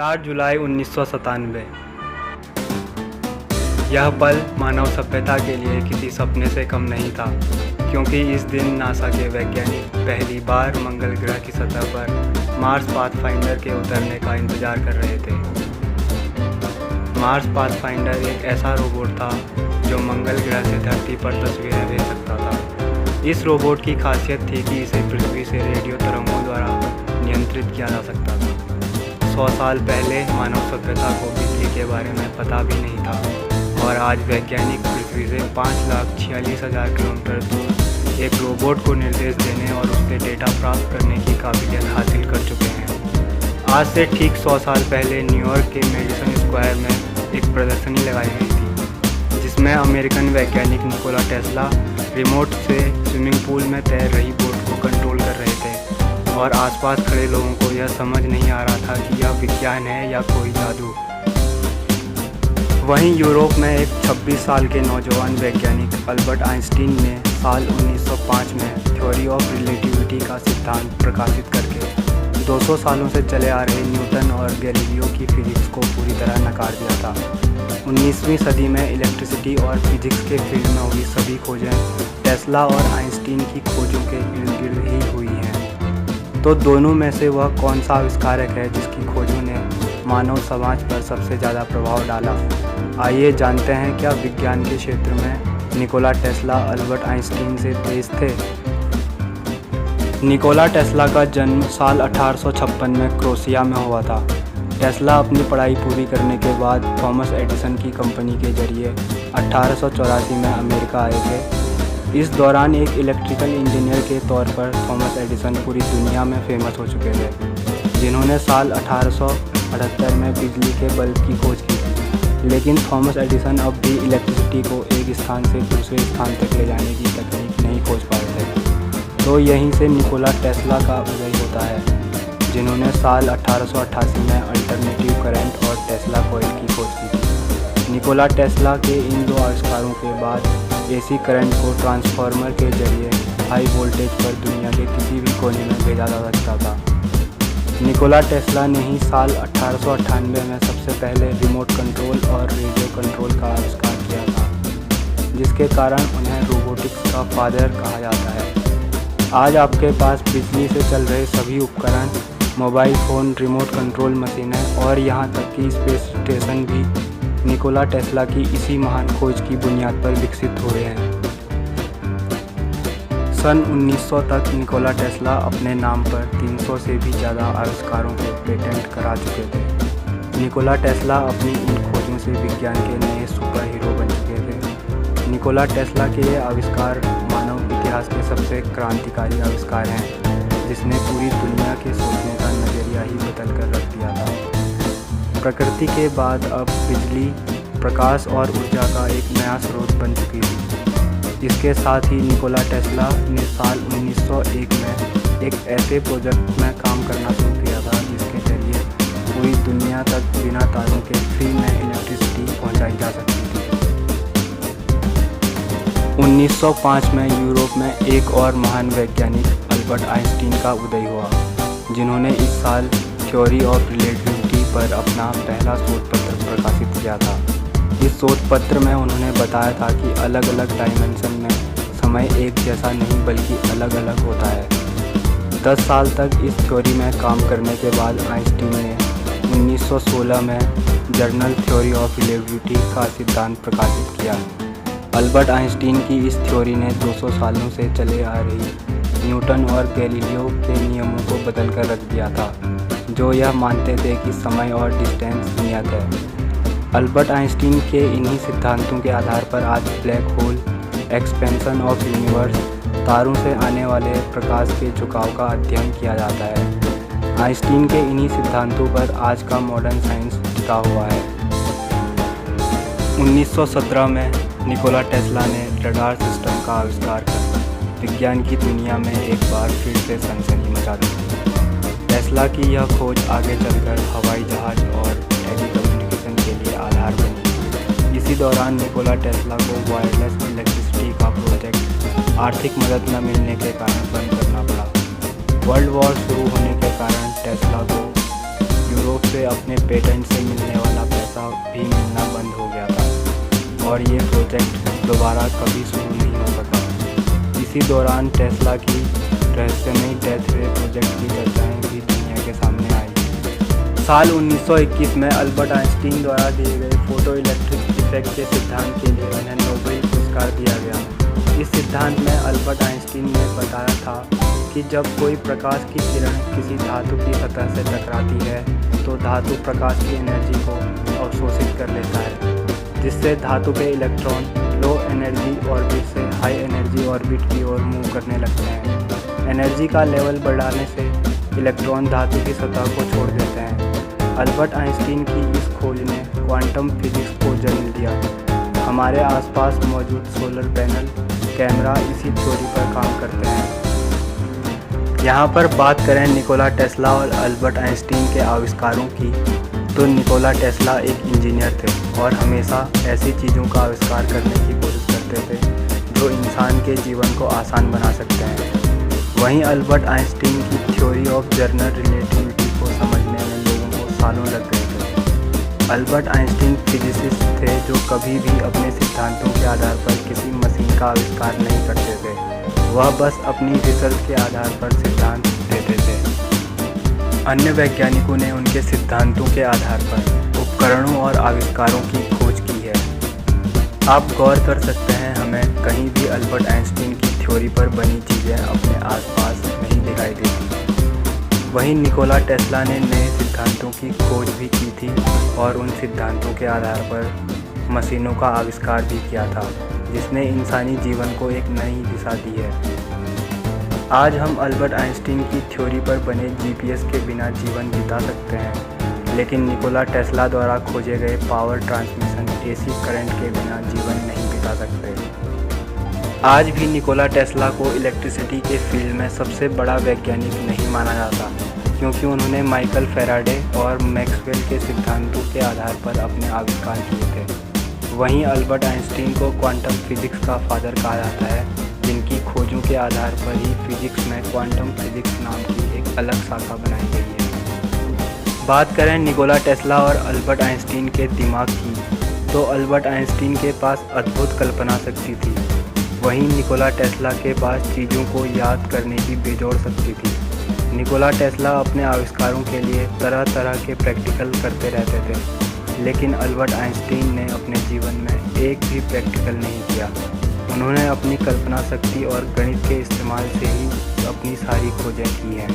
4 जुलाई 1997। यह पल मानव सभ्यता के लिए किसी सपने से कम नहीं था, क्योंकि इस दिन नासा के वैज्ञानिक पहली बार मंगल ग्रह की सतह पर मार्स पाथफाइंडर के उतरने का इंतजार कर रहे थे। मार्स पाथफाइंडर एक ऐसा रोबोट था जो मंगल ग्रह से धरती पर तस्वीरें भेज सकता था। इस रोबोट की खासियत थी कि इसे पृथ्वी से रेडियो तरंगों द्वारा नियंत्रित किया जा सकता था। 100 साल पहले मानव सभ्यता को बिजली के बारे में पता भी नहीं था, और आज वैज्ञानिक पृथ्वी से 5,46,000 किलोमीटर दूर एक रोबोट को निर्देश देने और उससे डेटा प्राप्त करने की काबिलियत हासिल कर चुके हैं। आज से ठीक 100 साल पहले न्यूयॉर्क के मेडिसन स्क्वायर में एक प्रदर्शनी लगाई गई थी, जिसमें अमेरिकन वैज्ञानिक निकोला टेस्ला रिमोट से स्विमिंग पूल में तैर रही बोट को कंट्रोल कर रहे थे, और आसपास खड़े लोगों को यह समझ नहीं आ रहा था कि यह विज्ञान है या कोई जादू। वहीं यूरोप में एक 26 साल के नौजवान वैज्ञानिक अल्बर्ट आइंस्टीन ने साल 1905 में थ्योरी ऑफ रिलेटिविटी का सिद्धांत प्रकाशित करके 200 सालों से चले आ रहे न्यूटन और गैलीलियो की फिजिक्स को पूरी तरह नकार दिया था। 19वीं सदी में इलेक्ट्रिसिटी और फिजिक्स के फील्ड में हुई सभी खोजें टेस्ला और आइंस्टीन की खोजों के इर्द गिर्द ही हुई हैं। तो दोनों में से वह कौन सा आविष्कारक है जिसकी खोजों ने मानव समाज पर सबसे ज़्यादा प्रभाव डाला? आइए जानते हैं, क्या विज्ञान के क्षेत्र में निकोला टेस्ला अल्बर्ट आइंस्टीन से तेज थे? निकोला टेस्ला का जन्म साल 1856 में क्रोशिया में हुआ था। टेस्ला अपनी पढ़ाई पूरी करने के बाद थॉमस एडिसन की कंपनी के जरिए 1884 में अमेरिका आए थे। इस दौरान एक इलेक्ट्रिकल इंजीनियर के तौर पर थॉमस एडिसन पूरी दुनिया में फेमस हो चुके थे, जिन्होंने साल 1878 में बिजली के बल्ब की खोज की थी। लेकिन थॉमस एडिसन अब भी इलेक्ट्रिसिटी को एक स्थान से दूसरे स्थान तक ले जाने की तकनीक नहीं खोज पाए थे। तो यहीं से निकोला टेस्ला का उदय होता है, जिन्होंने साल 1888 में अल्टरनेटिव करंट और टेस्ला कॉइल की खोज की थी। निकोला टेस्ला के इन दो आविष्कारों के बाद एसी करंट को ट्रांसफार्मर के जरिए हाई वोल्टेज पर दुनिया के किसी भी कोने में भेजा जा सकता था। निकोला टेस्ला ने ही साल 1898 में सबसे पहले रिमोट कंट्रोल और रेडियो कंट्रोल का आविष्कार किया था, जिसके कारण उन्हें रोबोटिक्स का फादर कहा जाता है। आज आपके पास बिजली से चल रहे सभी उपकरण, मोबाइल फ़ोन, रिमोट कंट्रोल मशीनें और यहाँ तक कि स्पेस स्टेशन भी निकोला टेस्ला की इसी महान खोज की बुनियाद पर विकसित हुए हैं। सन 1900 तक निकोला टेस्ला अपने नाम पर 300 से भी ज़्यादा आविष्कारों के पेटेंट करा चुके थे। निकोला टेस्ला अपनी इन खोजों से विज्ञान के नए सुपर हीरो बन चुके थे। निकोला टेस्ला के ये आविष्कार मानव इतिहास के सबसे क्रांतिकारी आविष्कार हैं, जिसने पूरी दुनिया के सोचने का नज़रिया ही बदल कर रख दिया था। प्रकृति के बाद अब बिजली, प्रकाश और ऊर्जा का एक नया स्रोत बन चुकी थी। इसके साथ ही निकोला टेस्ला ने साल 1901 में एक ऐसे प्रोजेक्ट में काम करना शुरू किया था जिसके जरिए पूरी दुनिया तक बिना तारों के फ्री में इलेक्ट्रिसिटी पहुंचाई जा सकती थी। 1905 में यूरोप में एक और महान वैज्ञानिक अल्बर्ट आइंस्टीन का उदय हुआ, जिन्होंने इस साल थ्योरी ऑफ रिलेटिविटी पर अपना पहला शोध पत्र प्रकाशित किया था। इस शोध पत्र में उन्होंने बताया था कि अलग अलग डायमेंशन में समय एक जैसा नहीं बल्कि अलग अलग होता है। 10 साल तक इस थ्योरी में काम करने के बाद आइंस्टीन ने 1916 में जर्नल थ्योरी ऑफ रिलेटिविटी का सिद्धांत प्रकाशित किया। अल्बर्ट आइंस्टीन की इस थ्योरी ने 200 सालों से चले आ रही न्यूटन और गैलीलियो के नियमों को बदल कर रख दिया था, जो यह मानते थे कि समय और डिस्टेंस नियत है। अल्बर्ट आइंस्टीन के इन्हीं सिद्धांतों के आधार पर आज black hole, expansion of universe, तारों से आने वाले प्रकाश के झुकाव का अध्ययन किया जाता है। आइंस्टीन के इन्हीं सिद्धांतों पर आज का मॉडर्न साइंस टिका हुआ है। 1917 में निकोला टेस्ला ने रडार सिस्टम का आविष्कार कर विज्ञान की दुनिया में एक बार फिर से सनसनी मचा दी। टेस्ला की यह खोज आगे चलकर हवाई जहाज और टेलीकम्युनिकेशन के लिए आधार बनी। इसी दौरान निकोला टेस्ला को वायरलेस इलेक्ट्रिसिटी का प्रोजेक्ट आर्थिक मदद न मिलने के कारण बंद करना पड़ा। वर्ल्ड वॉर शुरू होने के कारण टेस्ला को यूरोप से अपने पेटेंट से मिलने वाला पैसा भी मिलना बंद हो गया था और ये प्रोजेक्ट दोबारा कभी शुरू नहीं हो सका। इसी दौरान टेस्ला की रहस्यमयी डेथ रे प्रोजेक्ट की चर्चाएं भी दुनिया के सामने आई। साल 1921 में अल्बर्ट आइंस्टीन द्वारा दिए गए फोटो इलेक्ट्रिक इफेक्ट के सिद्धांत के लिए उन्हें नोबेल पुरस्कार दिया गया। इस सिद्धांत में अल्बर्ट आइंस्टीन ने बताया था कि जब कोई प्रकाश की किरण किसी धातु की सतह से टकराती है तो धातु प्रकाश की एनर्जी को अवशोषित कर लेता है, जिससे धातु के इलेक्ट्रॉन लो एनर्जी ऑर्बिट से हाई एनर्जी ऑर्बिट की ओर मूव करने लगते हैं। एनर्जी का लेवल बढ़ाने से इलेक्ट्रॉन धातु की सतह को छोड़ देते हैं। अल्बर्ट आइंस्टीन की इस खोज ने क्वांटम फिजिक्स को जन्म दिया। हमारे आसपास मौजूद सोलर पैनल, कैमरा इसी थ्योरी पर काम करते हैं। यहाँ पर बात करें निकोला टेस्ला और अल्बर्ट आइंस्टीन के आविष्कारों की, तो निकोला टेस्ला एक इंजीनियर थे और हमेशा ऐसी चीज़ों का आविष्कार करने की कोशिश करते थे जो इंसान के जीवन को आसान बना सकते हैं। वहीं अल्बर्ट आइंस्टीन की थ्योरी ऑफ जनरल रिलेटिविटी को समझने में लोगों को सालों लग गए थे। अल्बर्ट आइंस्टीन फिजिसिस्ट थे जो कभी भी अपने सिद्धांतों के आधार पर किसी मशीन का आविष्कार नहीं करते थे, वह बस अपनी रिसर्च के आधार पर सिद्धांत देते थे। अन्य वैज्ञानिकों ने उनके सिद्धांतों के आधार पर उपकरणों और आविष्कारों की खोज की है। आप गौर कर सकते हैं, हमें कहीं भी अल्बर्ट आइंस्टीन की थ्योरी पर बनी चीज़ें अपने आसपास नहीं दिखाई देती। वहीं निकोला टेस्ला ने नए सिद्धांतों की खोज भी की थी और उन सिद्धांतों के आधार पर मशीनों का आविष्कार भी किया था, जिसने इंसानी जीवन को एक नई दिशा दी है। आज हम अल्बर्ट आइंस्टीन की थ्योरी पर बने जीपीएस के बिना जीवन बिता सकते हैं, लेकिन निकोला टेस्ला द्वारा खोजे गए पावर ट्रांसमिशन एसी करंट के बिना जीवन नहीं बिता सकते। आज भी निकोला टेस्ला को इलेक्ट्रिसिटी के फील्ड में सबसे बड़ा वैज्ञानिक नहीं माना जाता, क्योंकि उन्होंने माइकल फैराडे और मैक्सवेल के सिद्धांतों के आधार पर अपने आविष्कार किए थे। वहीं अल्बर्ट आइंस्टीन को क्वांटम फिजिक्स का फादर कहा जाता है, जिनकी खोजों के आधार पर ही फिजिक्स में क्वांटम फिजिक्स नाम की एक अलग शाखा बनाई गई है। बात करें निकोला टेस्ला और अल्बर्ट आइंस्टीन के दिमाग की, तो अल्बर्ट आइंस्टीन के पास अद्भुत कल्पना शक्ति थी, वहीं निकोला टेस्ला के पास चीज़ों को याद करने की बेजोड़ शक्ति थी। निकोला टेस्ला अपने आविष्कारों के लिए तरह तरह के प्रैक्टिकल करते रहते थे, लेकिन अल्बर्ट आइंस्टीन ने अपने जीवन में एक भी प्रैक्टिकल नहीं किया। उन्होंने अपनी कल्पना शक्ति और गणित के इस्तेमाल से ही अपनी सारी खोजें की हैं।